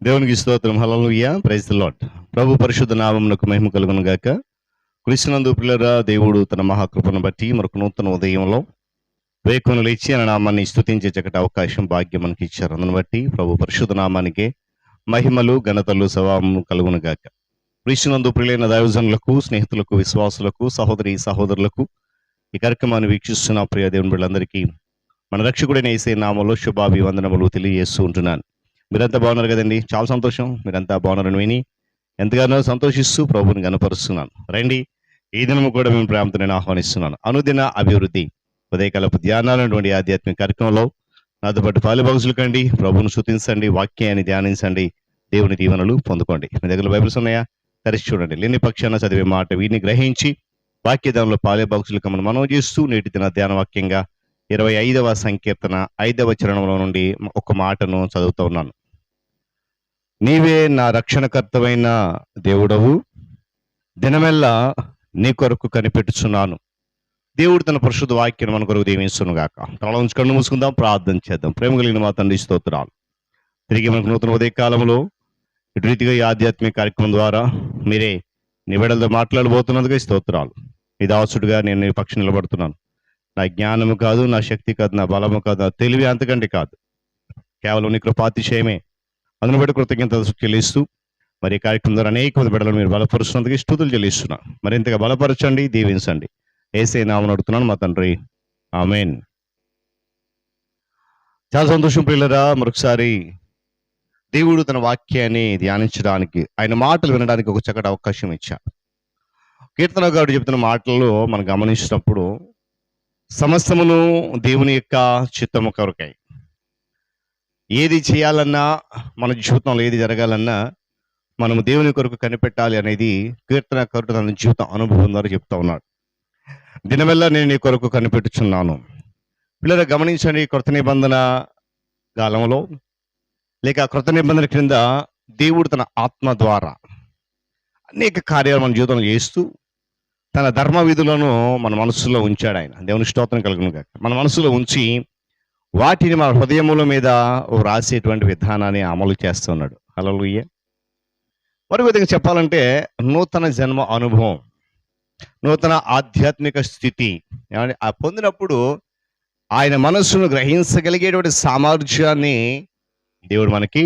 దేవునికి స్తోత్రం. Hallelujah. Praise the Lord. ప్రభు పరిశుద్ధ నామమునకు మహిమ కలుగును గాక. క్రీస్తునందు ప్రియులారా, దేవుడు తన మహాకృపను బట్టి మరొక నూతన ఉదయంలో వేకువను లేచి ఆయన నామాన్ని స్తుతించే చక్కటి అవకాశం, భాగ్యం మనకి ఇచ్చారు. అందును బట్టి ప్రభు పరిశుద్ధ నామానికే మహిమలు, ఘనతలు, సవాము కలుగును గాక. క్రీస్తునందు ప్రియులైన దైవజనులకు, స్నేహితులకు, విశ్వాసులకు, సహోదరి సహోదరులకు, ఈ కార్యక్రమాన్ని వీక్షిస్తున్న ప్రియ దేవుని బిడ్డలందరికీ మన రక్షకుడైన యేసయ్య నామములో శుభాభివందనములు తెలియజేస్తూ ఉంటున్నాను. మీరంతా బాగున్నారు కదండి? చాలా సంతోషం. మీరంతా బాగున్నారని విని ఎంతగానో సంతోషిస్తూ ప్రభువుని గణపరుస్తున్నాను. రండి, ఈ దినము కూడా మేము ప్రేమతో నేను ఆహ్వానిస్తున్నాను. అనుదిన అభివృద్ధి ఉదయకాలపు ధ్యానాలటువంటి ఆధ్యాత్మిక కార్యక్రమంలో నాతో పాటు పాలుభాగసులు కండి, ప్రభువును స్తుతించండి, వాక్యాన్ని ధ్యానించండి, దేవుని దీవెనలు పొందుకోండి. మీ దగ్గర బైబిల్స్ ఉన్నాయా? తెరిచి చూడండి. లేని పక్షాన చదివే మాట వీటిని గ్రహించి వాక్యదానంలో పాలుభాగసులు మనం మనవి చేస్తూ నేటి దిన ధ్యాన వాక్యంగా 25వ సంకీర్తన 5వ చరణంలో నుండి ఒక మాటను చదువుతూ ఉన్నాను. నీవే నా రక్షణకర్తవైన దేవుడవు, దినమెల్లా నీ కొరకు కనిపెట్టుచున్నాను. దేవుడు తన పరిశుద్ధ వాక్యాన్ని మన కొరకు దీవించును గాక. తల ఉంచి కన్ను మూసుకుందాం, ప్రార్థన చేద్దాం. ప్రేమ కలిగిన మా తండ్రి స్తోత్రాలు. తిరిగి మనకు నూతన ఉదయ కాలంలో ఇటు రీతిగా ఈ ఆధ్యాత్మిక కార్యక్రమం ద్వారా మీరే నీ బిడ్డలతో మాట్లాడబోతున్నందుకే స్తోత్రాలు. ఈ దాసుడుగా నేను నీ పక్షం నిలబడుతున్నాను. నా జ్ఞానము కాదు, నా శక్తి కాదు, నా బలము కాదు, నా తెలివి అంతకంటే కాదు, కేవలం నీ కృపాతిశయమే. అందును బట్టి కృతజ్ఞతలు చెల్లిస్తూ మరి ఈ కార్యక్రమం ద్వారా అనేక మంది బిడ్డలను మీరు బలపరుస్తున్నందుకు స్తుతులు చెల్లిస్తున్నాను. మరింతగా బలపరచండి, దీవించండి. యేసయ్య నామమున అడుగుతున్నాను మా తండ్రి, ఆమేన్. చాలా సంతోషం ప్రియులారా, మరొకసారి దేవుడు తన వాక్యాన్ని ధ్యానించడానికి, ఆయన మాటలు వినడానికి ఒక చక్కటి అవకాశం ఇచ్చారు. కీర్తనకారుడు చెప్తున్న మాటల్లో మనం గమనించినప్పుడు సమస్తమును దేవుని యొక్క చిత్తము కొరకై. ఏది చేయాలన్నా, మన జీవితంలో ఏది జరగాలన్నా మనము దేవుని కొరకు కనిపెట్టాలి అనేది కీర్తనకారుడు తన జీవిత అనుభవం ద్వారా చెప్తా ఉన్నాడు. దినమెల్లా నేను నీ కొరకు కనిపెట్టుచున్నాను. పిల్లలు గమనించండి, కృత నిబంధన కాలంలో లేక కృత నిబంధన క్రింద దేవుడు తన ఆత్మ ద్వారా అనేక కార్యాలు మన జీవితంలో చేస్తూ తన ధర్మ విధులను మన మనసులో ఉంచాడు. ఆయన దేవుని స్తోత్రం కలుగును గాక. మన మనసులో ఉంచి వాటిని మన హృదయముల మీద రాసేటువంటి విధానాన్ని అమలు చేస్తున్నాడు. హల్లెలూయా. మరో విధంగా చెప్పాలంటే నూతన జన్మ అనుభవం, నూతన ఆధ్యాత్మిక స్థితి ఏమంటే ఆ పొందినప్పుడు ఆయన మనస్సును గ్రహించగలిగేటువంటి సామర్థ్యాన్ని దేవుడు మనకి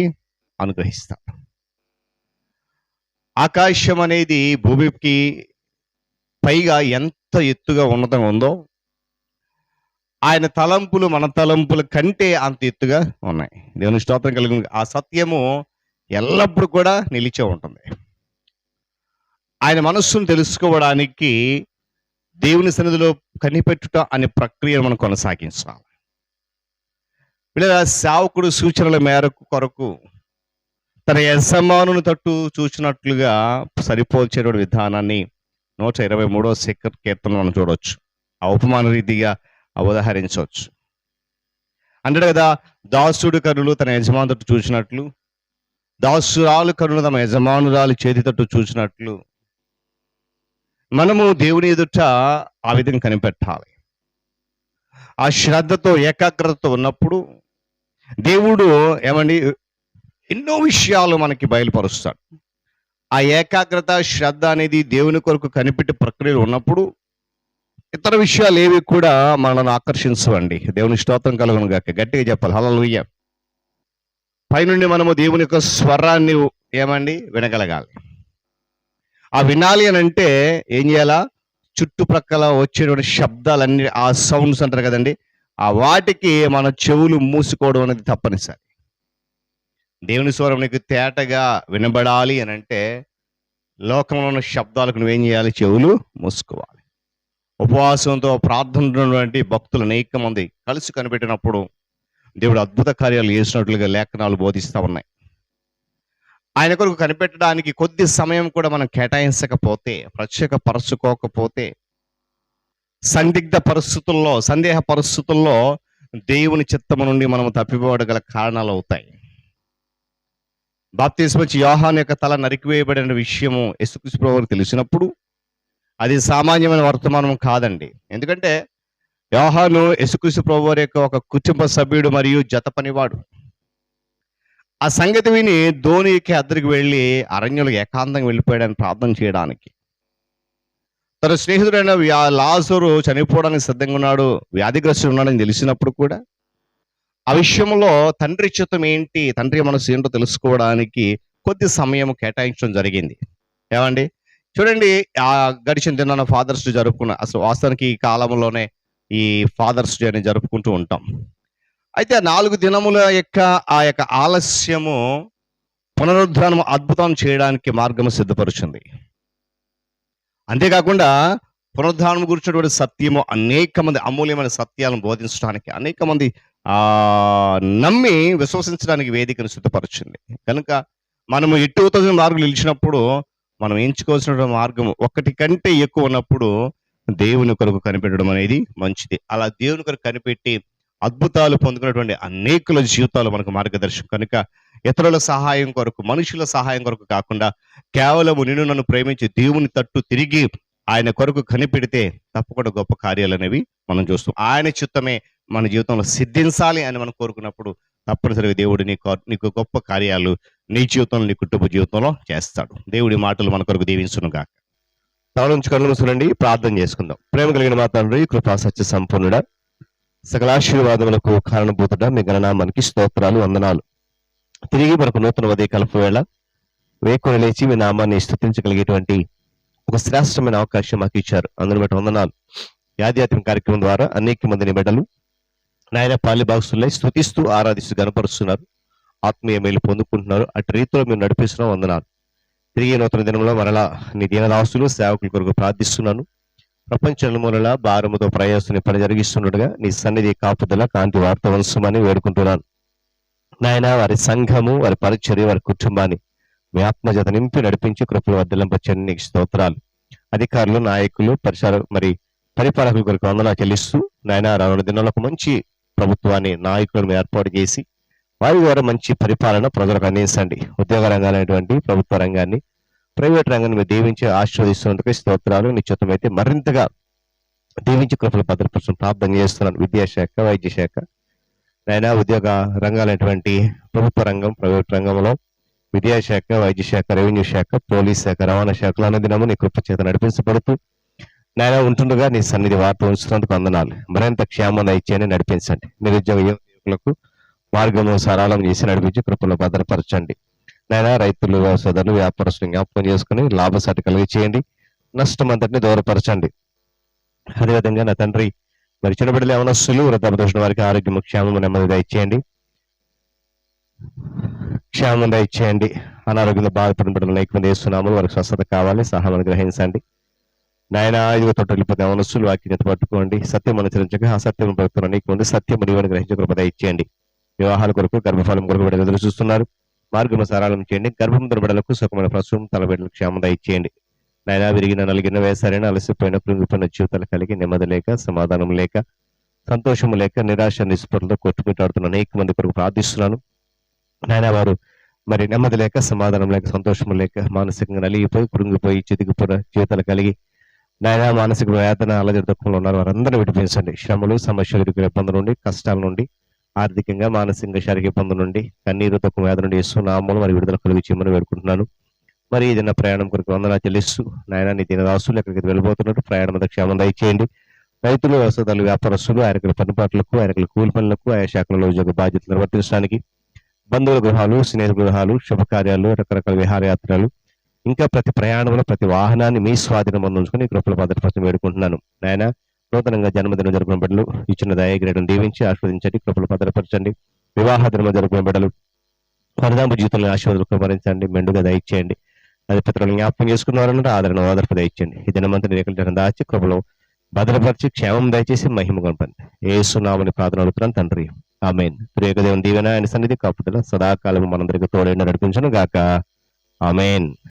అనుగ్రహిస్తాడు. ఆకాశం అనేది భూమికి పైగా ఎంత ఎత్తుగా ఉన్నతంగా ఉందో, ఆయన తలంపులు మన తలంపుల కంటే అంత ఎత్తుగా ఉన్నాయి. దేవుని స్తోత్రం కలిగి ఆ సత్యము ఎల్లప్పుడూ కూడా నిలిచే ఉంటుంది. ఆయన మనస్సును తెలుసుకోవడానికి దేవుని సన్నిధిలో కనిపెట్టుట అనే ప్రక్రియను మనం కొనసాగించాలి. వీళ్ళ సేవకుడు సూచనల మేరకు కొరకు తన యజమానుని తట్టు చూచినట్లుగా సరిపోల్చేటువంటి విధానాన్ని 123వ కీర్తనలో మనం చూడవచ్చు. ఆ ఉపమాన రీతిగా ఉదాహరించవచ్చు. అంటాడు కదా, దాసుడు కనులు తన యజమాను తట్టు చూసినట్లు, దాసురాలు కనులు తమ యజమానురాలు చేతి తట్టు చూసినట్లు మనము దేవుని ఎదుట ఆ విధంగా కనిపెట్టాలి. ఆ శ్రద్ధతో, ఏకాగ్రతతో ఉన్నప్పుడు దేవుడు ఏమండి ఎన్నో విషయాలు మనకి బయలుపరుస్తాడు. ఆ ఏకాగ్రత, శ్రద్ధ అనేది దేవుని కొరకు కనిపెట్టే ప్రక్రియలు ఉన్నప్పుడు ఇతర విషయాలు ఏవి కూడా మనల్ని ఆకర్షించవండి. దేవుని స్తోత్రం కలుగును గాక. గట్టిగా చెప్పాలి హల్లెలూయా. పైనుండి మనము దేవుని యొక్క స్వరాన్ని ఏమండి వినగలగాలి. ఆ వినాలి అని అంటే ఏం చేయాలా? చుట్టుప్రక్కల వచ్చేటువంటి శబ్దాలన్నీ, ఆ సౌండ్స్ అంటారు కదండి, ఆ వాటికి మన చెవులు మూసుకోవడం అనేది తప్పనిసరి. దేవుని స్వరం నీకు తేటగా వినబడాలి అని అంటే లోకంలో ఉన్న శబ్దాలకు నువ్వేం చేయాలి? చెవులు మూసుకోవాలి. ఉపవాసంతో ప్రార్థనటువంటి భక్తులు అనేక మంది కలిసి కనిపెట్టినప్పుడు దేవుడు అద్భుత కార్యాలు చేసినట్లుగా లేఖనాలు బోధిస్తూ ఉన్నాయి. ఆయన కొరకు కనిపెట్టడానికి కొద్ది సమయం కూడా మనం కేటాయించకపోతే, ప్రత్యేకపరచుకోకపోతే, సందిగ్ధ పరిస్థితుల్లో, సందేహ పరిస్థితుల్లో దేవుని చిత్తము నుండి మనం తప్పిపోవడగల కారణాలు అవుతాయి. బాప్తిస్మం ఇచ్చి యోహాను యొక్క తల నరికివేయబడిన విషయము యేసుక్రీస్తు ప్రభువుకు తెలిసినప్పుడు అది సామాన్యమైన వర్తమానం కాదండి. ఎందుకంటే యోహాను యేసుక్రీస్తు ప్రభువు యొక్క ఒక కుటుంబ సభ్యుడు మరియు జత పనివాడు. ఆ సంగతి విని ధోని ఎక్కి అద్దరికి వెళ్ళి అరణ్యంలో ఏకాంతంగా వెళ్ళిపోయాడని ప్రార్థన చేయడానికి. తన స్నేహితుడైన లాజరు చనిపోవడానికి సిద్ధంగా ఉన్నాడు, వ్యాధిగ్రస్తుడు ఉన్నాడని తెలిసినప్పుడు కూడా ఆ విషయంలో తండ్రి చిత్తం ఏంటి, తండ్రి మనసు ఏంటో తెలుసుకోవడానికి కొద్ది సమయం కేటాయించడం జరిగింది. ఏమండి చూడండి, ఆ గడిచిన దినాన ఫాదర్స్ డే జరుపుకున్న, అసలు వాస్తవానికి ఈ కాలంలోనే ఈ ఫాదర్స్ డే అని జరుపుకుంటూ ఉంటాం. అయితే ఆ 4 దినముల యొక్క ఆ యొక్క ఆలస్యము పునరుద్ధానం అద్భుతం చేయడానికి మార్గము సిద్ధపరుచుంది. అంతేకాకుండా పునరుద్ధానం గురించినటువంటి సత్యము అనేక మంది అమూల్యమైన సత్యాలను బోధించడానికి అనేక మంది నమ్మి విశ్వసించడానికి వేదికను సిద్ధపరిచింది. కనుక మనము ఈ 2000 మార్కులు నిలిచినప్పుడు మనం ఎంచుకోవాల్సిన మార్గం ఒకటి కంటే ఎక్కువ ఉన్నప్పుడు దేవుని కొరకు కనిపెట్టడం అనేది మంచిది. అలా దేవుని కొరకు కనిపెట్టి అద్భుతాలు పొందుకున్నటువంటి అనేకుల జీవితాలు మనకు మార్గదర్శకం. కనుక ఇతరుల సహాయం కొరకు, మనుషుల సహాయం కొరకు కాకుండా కేవలం నిన్ను నన్ను ప్రేమించి దేవుని తట్టు తిరిగి ఆయన కొరకు కనిపెడితే తప్పకుండా గొప్ప కార్యాలు అనేవి మనం చూస్తాం. ఆయన చిత్తమే మన జీవితంలో సిద్ధించాలి అని మనం కోరుకున్నప్పుడు తప్పనిసరిగా దేవుడు నీకు గొప్ప కార్యాలు నీ జీవితంలో, నీ కుటుంబ జీవితంలో చేస్తాడు. దేవుడి మాటలు మన కొరకు దీవించును గాక. తల నుంచి కళ్ళు మూసుకోండి, ప్రార్థన చేసుకుందాం. ప్రేమ కలిగిన మా తండ్రి, కృపా సత్య సంపూర్ణుడా, సకలాశీర్వాదములకు కారణభూతుడా, మీ గణనామానికి స్తోత్రాలు, వందనాలు. తిరిగి మనకు నూతన ఉదయ కలుపు వేళ వేకుని లేచి మీ నామాన్ని స్తుతించగలిగేటువంటి ఒక శ్రేష్టమైన అవకాశం మాకు ఇచ్చారు. అందుని బట్టి వందనాలు. ఆధ్యాత్మిక కార్యక్రమం ద్వారా అనేక మందిని బిడ్డలు నాయన పాలిభాగస్తులై స్తుతిస్తూ ఆరాధిస్తూ గనపరుస్తున్నారు, ఆత్మీయ మేలు పొందుకుంటున్నారు. అటు రీతిలో మీరు నడిపిస్తున్నాం, వందనాలు. తిరిగి నూతన దినంలో మరలా నీ దీనదాసులు సేవకుల కొరకు ప్రార్థిస్తున్నాను. ప్రపంచ మూలల భారముతో ప్రయాసం పని జరిగిస్తున్నట్టుగా నీ సన్నిధి కాపుదల కాంతి వార్త వంశమని వేడుకుంటున్నాను. నాయన వారి సంఘము, వారి పరిచర్య, వారి కుటుంబాన్ని మీ ఆత్మజత నింపి నడిపించి కృపలు వర్ధలింపచండి. నీకు స్తోత్రాలు. అధికారులు, నాయకులు, పరిపాలకుల కొరకు వందనాలు చెల్లిస్తూ నాయన రానున్న దినాలకు మంచి ప్రభుత్వాన్ని, నాయకులను ఏర్పాటు చేసి వారి ద్వారా మంచి పరిపాలన ప్రజలకు అందించండి. ఉద్యోగ రంగాలైనటువంటి ప్రభుత్వ రంగాన్ని, ప్రైవేట్ రంగాన్ని మీరు దీవించి ఆశీర్వదిస్తున్నందుకు స్తోత్రాలు. నిశ్చితమైతే మరింతగా దీవించి కృపలు భద్రపరచడం ప్రార్థన చేస్తున్నాను. విద్యాశాఖ, వైద్య శాఖ, నాయన ఉద్యోగ రంగాలైనటువంటి ప్రభుత్వ రంగం, ప్రైవేట్ రంగంలో విద్యాశాఖ, వైద్య శాఖ, రెవెన్యూ శాఖ, పోలీస్ శాఖ, రవాణా శాఖలు అన్నదినము నీ కృప చేత నడిపించబడుతూ నాయన ఉంటుండగా నీ సన్నిధి వార్త ఉంచుతున్నందుకు వందనాలు. మరింత క్షేమంగా ఇచ్చేయని నడిపించండి. నిరుద్యోగ యువకులకు మార్గము సరళం చేసి నడిపించి కృపలో భద్రపరచండి. నాయన రైతులు, వ్యవసాయదారులు, వ్యాపారస్తులు జ్ఞాపకం చేసుకుని లాభసాటి కలిగి చేయండి. నష్టం అంతటిని దూరపరచండి. అదేవిధంగా నా తండ్రి మరి చిన్న బిడ్డలు, యవనస్తులు, వృద్ధాప్య వారికి ఆరోగ్యం, క్షేమం, నెమ్మది దయచేయండి. క్షేమం దయచేయండి. అనారోగ్యంలో బాధపడిన బిడ్డలు అనేక మంది వేస్తున్నాము, వారికి స్వస్థత కావాలి, సహాయం గ్రహించండి. నాయన 5 తోట వెళ్ళిపోతే యవనస్తులు వాక్యత పట్టుకోండి. సత్యం అనుసరించక అసత్యం పడుతున్న అనేక మంది సత్యం నీవని గ్రహించే కృప దయచేయండి. వివాహాల కొరకు, గర్భఫలం కొరకు బిడ్డలు ఎదురు చూస్తున్నారు, మార్గం సరళం చేయండి. గర్భంతో బిడ్డలకు సుఖమైన ప్రసవం, తల బిడ్డలకు క్షేమం దయచేయండి. నాయన విరిగిన, నలిగిన, వేసారైన, అలసిపోయిన, కృంగిపోయిన జీవితాలు కలిగి నెమ్మది లేక, సమాధానం లేక, సంతోషం లేక, నిరాశ నిస్పృహలతో కొట్టుమిట్టాడుతున్న అనేక మంది కొరకు ప్రార్థిస్తున్నాను. నాయన వారు మరి నెమ్మది లేక, సమాధానం లేక, సంతోషం లేక, మానసికంగా నలిగిపోయి, కృంగిపోయి, చితికిపోయిన జీవితాలు కలిగి నాయన మానసిక వేదన, అలజడి దుఃఖంలో ఉన్నారు, వారందరూ విడిపించండి. శ్రమలు, సమస్యలు, ఇబ్బందుల నుండి, కష్టాల నుండి, ఆర్థికంగా, మానసికంగా, శారీరక ఇబ్బందుల నుండి, కన్నీరు, దుఃఖం, వేదన నుండి నామములో మరి విడుదల కలిగి చేయమని వేడుకుంటున్నాను. మరి ఏదైనా ప్రయాణం కొరకు వందనాలు చెల్లిస్తూ నాయన నీ దీనదాసులు ఎక్కడికి వెళ్ళిపోతున్నట్టు ప్రయాణం మీద క్షేమం దయచేయండి. రైతులు, వ్యవసాయదారులు, వ్యాపారస్తులు ఆయనకుల పనిపాట్లకు, ఆయనకుల కూలి పనులకు, ఆయా శాఖలలో ఉద్యోగ బాధ్యతలు నిర్వర్తించడానికి, బంధువుల గృహాలు, స్నేహితుల గృహాలు, శుభకార్యాలు, రకరకాల విహారయాత్రలు, ఇంకా ప్రతి ప్రయాణంలో ప్రతి వాహనాన్ని మీ స్వాధీనం ఉంచుకొని కృపల భద్రపరచని వేడుకుంటున్నాను. నాయన నూతనంగా జన్మదినం జరుపుకున్న బిడ్డలు ఇచ్చిన దయాగ్రేడను దీవించి ఆస్వాదించండి, కృపలు భద్రపరచండి. వివాహ దినం జరుపుకున్న బిడ్డలు వరదాంపు జీవితంలో ఆశీర్వాదాలు కుమరించండి, మెండుగా దయచేయండి. అది పితరులు జ్ఞాపకం చేసుకున్నారన్న ఆదరణ ఓదర్పు దయచేయండి. ఈ దినమంతా రేఖలు దాచి కృపలో భద్రపరిచి క్షేమం దయచేసి మహిమ కొనపండి. యేసు నామమున ప్రార్థన అడుగుతున్నాను తండ్రి, ఆమేన్. త్రియేక దేవుని దీవెన, ఆయన సన్నిధి కాపుదల సదాకాలం మనందరికీ తోడైన నడిపించును గాక. ఆమేన్.